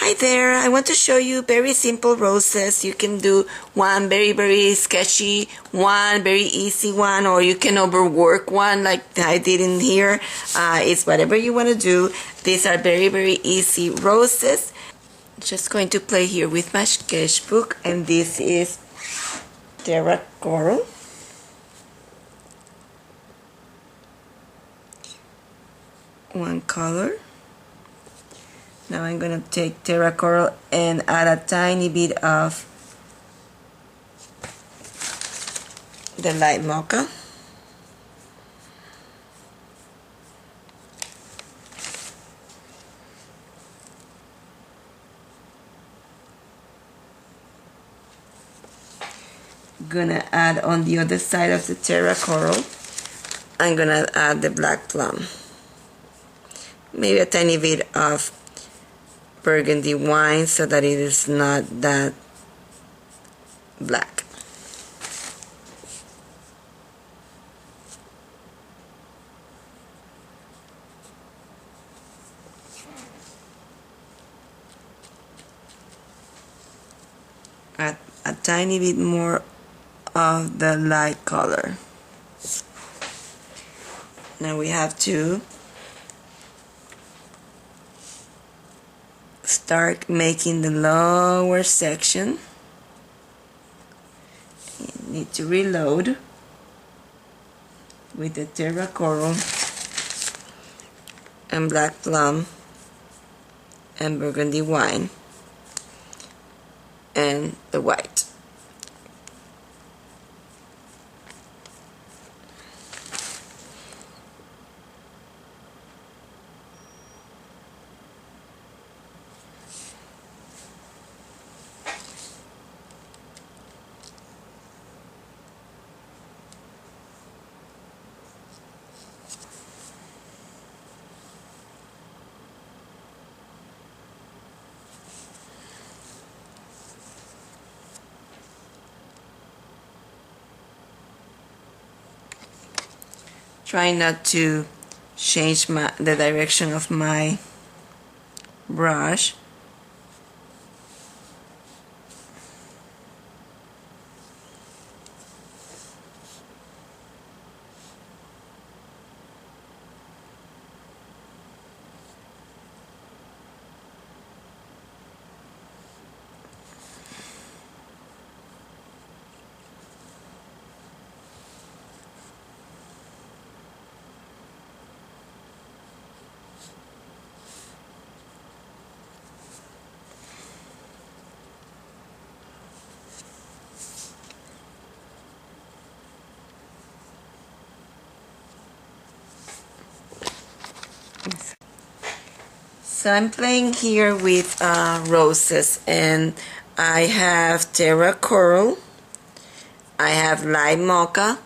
Hi there, I want to show you very simple roses. You can do one very sketchy, one very easy one, or you can overwork one like I did in here. It's whatever you want to do. These are very easy roses. Just going to play here with my sketchbook, and this is Terra Coral. One color. Now I'm going to take Terra Coral and add a tiny bit of the light Mocha. Gonna add on the other side of the Terra Coral, I'm gonna add the black plum. Maybe a tiny bit of Burgundy wine so that it is not that black. Add a tiny bit more of the light color. Now we have to start making the lower section. You need to reload with the Terra Coral and black plum and Burgundy wine and the white. Try not to change the direction of my brush. So I'm playing here with roses, and I have Terra Coral, I have light Mocha,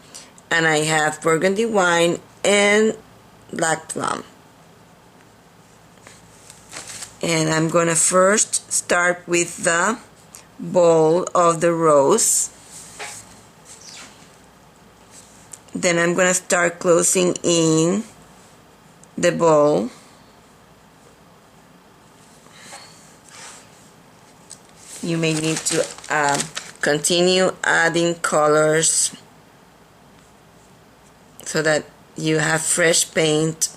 and I have Burgundy wine and black plum. And I'm gonna first start with the bowl of the rose. Then I'm gonna start closing in the bowl. You may need to continue adding colors so that you have fresh paint.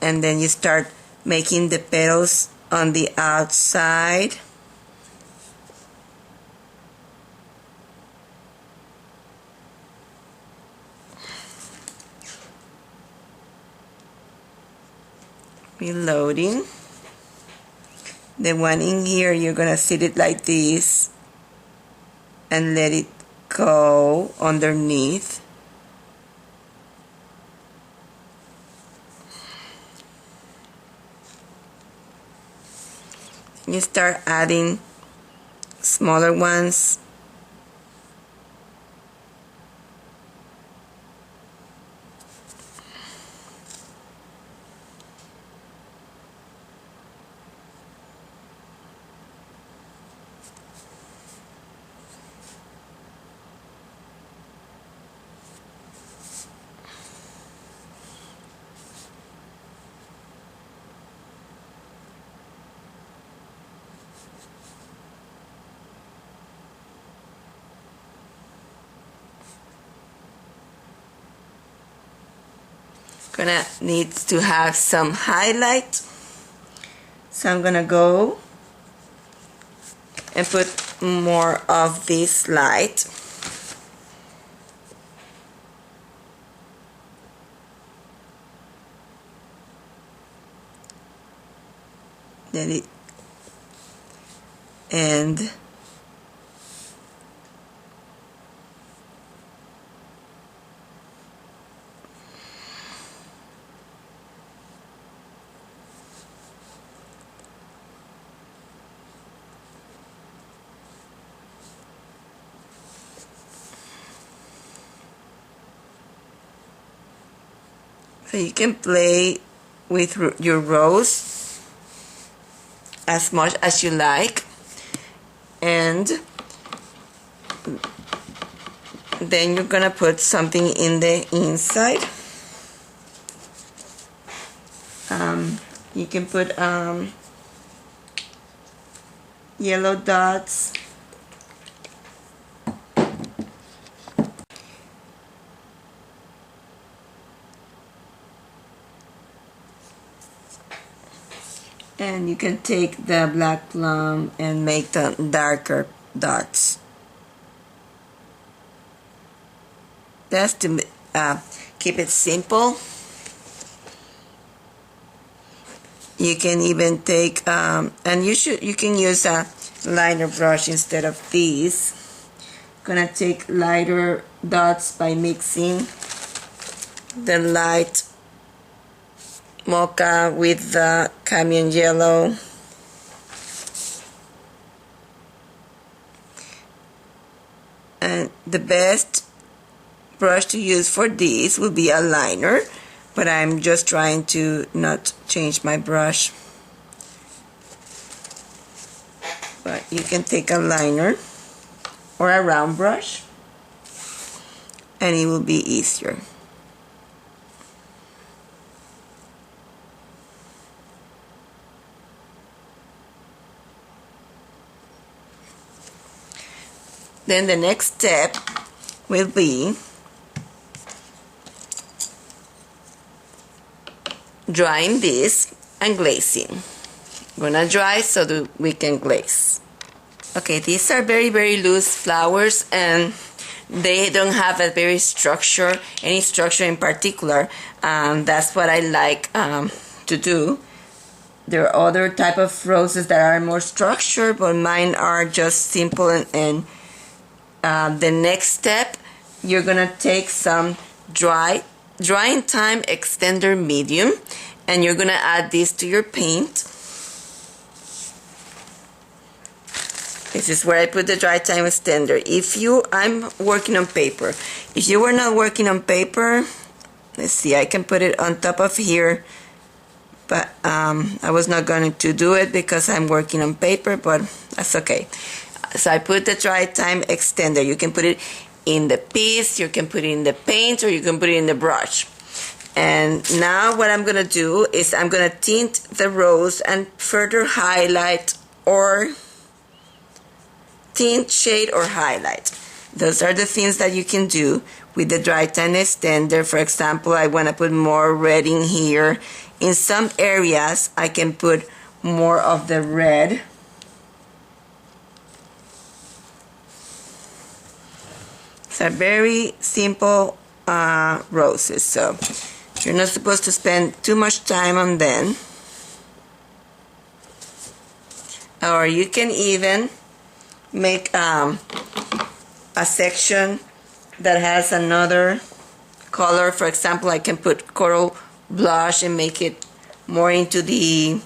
And then you start making the petals on the outside. Reloading. The one in here, you're gonna sit it like this and let it go underneath. You start adding smaller ones. gonna need to have some highlight. So I'm gonna go and put more of this light. Then it, and so you can play with your rose as much as you like, and then you're gonna put something in the inside. You can put yellow dots, and you can take the black plum and make the darker dots. That's to keep it simple. You can even take and you can use a liner brush instead of these. Gonna take lighter dots by mixing the light mocha with the cayenne yellow. And the best brush to use for these will be a liner, but I'm just trying to not change my brush. But you can take a liner or a round brush and it will be easier. Then the next step will be drying this and glazing. I'm gonna dry so that we can glaze. Okay, these are very, very loose flowers and they don't have a very structure, any structure in particular. That's what I like to do. There are other type of roses that are more structured, but mine are just simple. And the next step, you're gonna take some drying time extender medium, and you're gonna add this to your paint. This is where I put the dry time extender. I'm working on paper. If you were not working on paper, let's see, I can put it on top of here, but I was not going to do it because I'm working on paper, but that's okay. So I put the dry time extender. You can put it in the piece, you can put it in the paint, or you can put it in the brush. And now what I'm going to do is I'm going to tint the rose and further highlight or tint, shade, or highlight. Those are the things that you can do with the dry time extender. For example, I want to put more red in here. In some areas, I can put more of the red. So very simple roses. So you're not supposed to spend too much time on them. Or you can even make a section that has another color. For example, I can put coral blush and make it more into the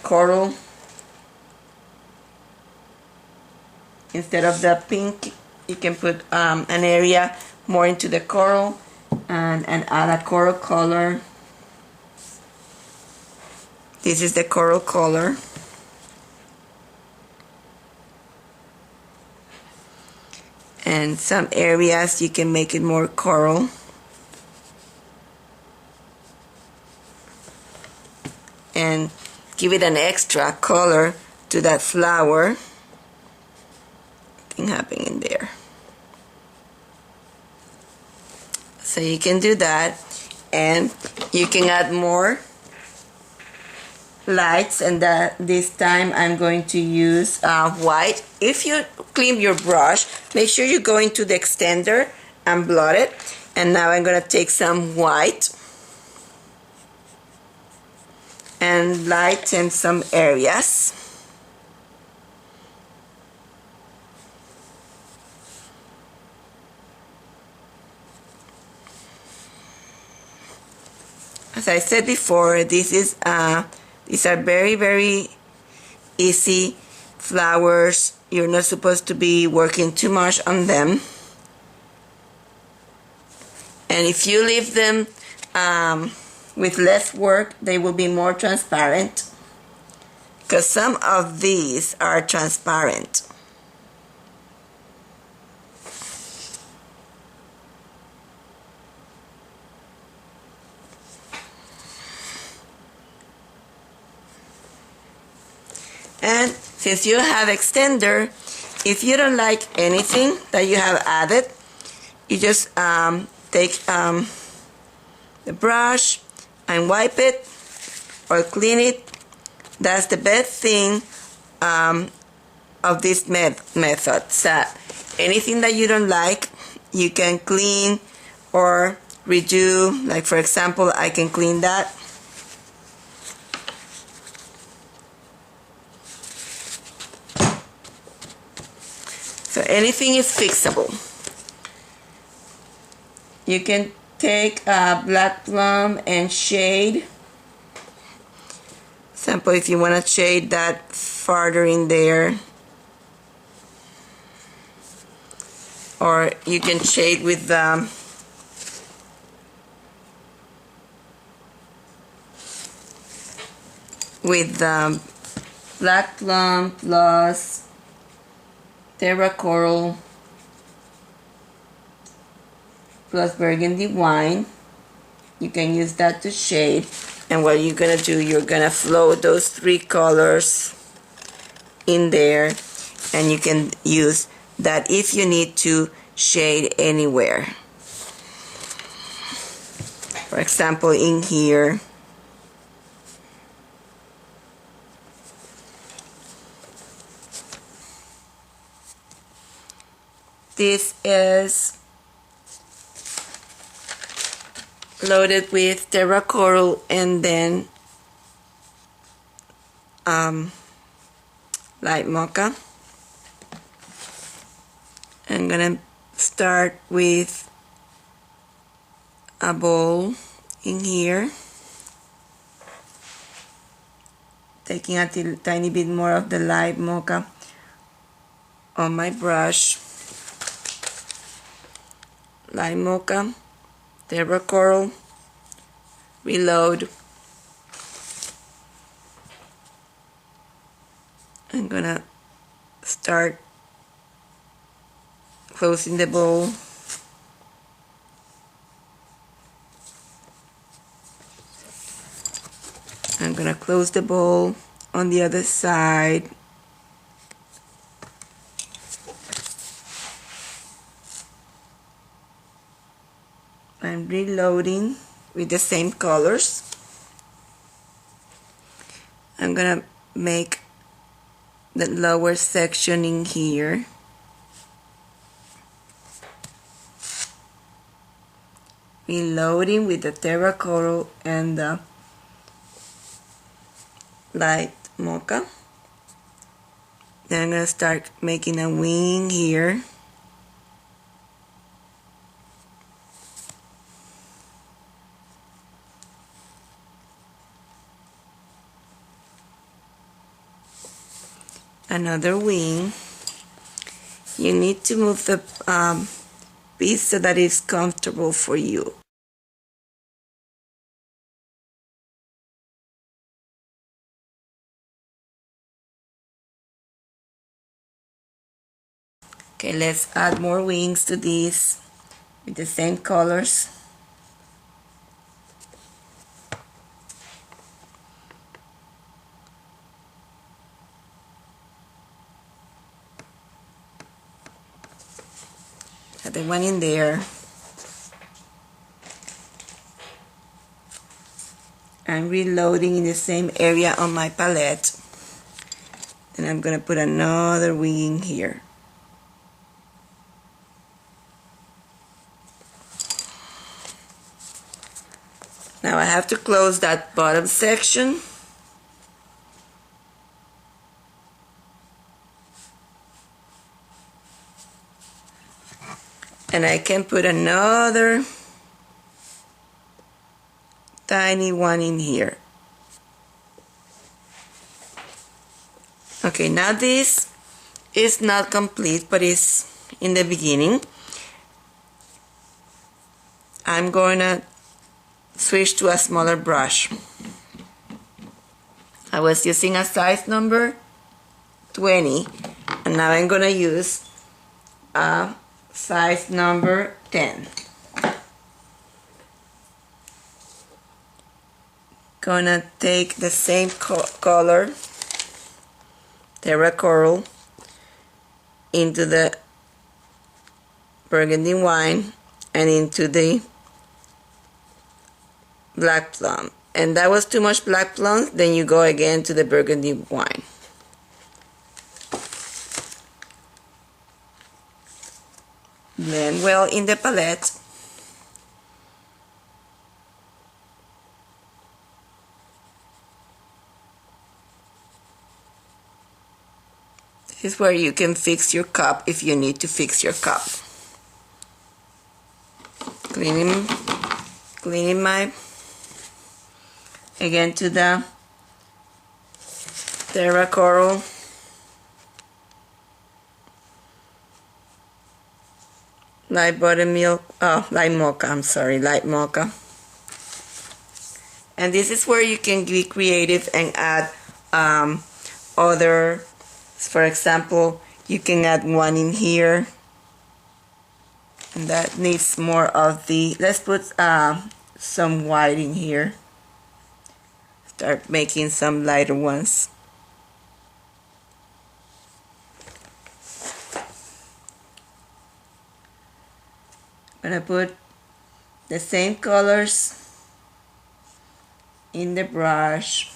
coral instead of the pink. You can put an area more into the coral and add a coral color. This is the coral color. And some areas you can make it more coral. And give it an extra color to that flower. Thing happening there. So you can do that, and you can add more lights, and this time I'm going to use white. If you clean your brush, make sure you go into the extender and blot it. And now I'm going to take some white and lighten some areas. As I said before, these are very easy flowers. You're not supposed to be working too much on them. And if you leave them with less work, they will be more transparent, because some of these are transparent. And since you have extender, if you don't like anything that you have added, you just take the brush and wipe it or clean it. That's the best thing of this method. So anything that you don't like, you can clean or redo. Like for example, I can clean that. So anything is fixable. You can take black plum and shade. Example, if you want to shade that farther in there, or you can shade with black plum plus Terra Coral plus Burgundy Wine. You can use that to shade. And what you're gonna do, you're gonna float those three colors in there, and you can use that if you need to shade anywhere. For example, in here. This is loaded with Terra Coral and then light Mocha. I'm gonna start with a bowl in here, taking a tiny bit more of the light Mocha on my brush. Light Mocha, Terra Coral, reload. I'm gonna start closing the bowl. I'm gonna close the bowl on the other side. I'm reloading with the same colors. I'm gonna make the lower section in here. Reloading with the Terra Coral and the light Mocha. Then I'm gonna start making a wing here. Another wing. You need to move the piece so that it's comfortable for you. Okay, let's add more wings to these with the same colors. Add the one in there. I'm reloading in the same area on my palette. And I'm going to put another wing here. Now I have to close that bottom section. And I can put another tiny one in here. Okay, now this is not complete, but it's in the beginning. I'm going to switch to a smaller brush. I was using a size number 20, and now I'm going to use a size number 10. Gonna take the same color, Terra Coral, into the Burgundy Wine and into the Black Plum. And that was too much Black Plum, then you go again to the Burgundy Wine. Blend well in the palette. This is where you can fix your cup if you need to fix your cup. Cleaning my, again to the Terra Coral. Light buttermilk, light mocha, I'm sorry, light mocha. And this is where you can be creative and add other, for example, you can add one in here. And that needs more of the, let's put some white in here. Start making some lighter ones. I'm gonna put the same colors in the brush.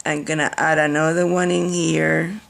I'm gonna add another one in here.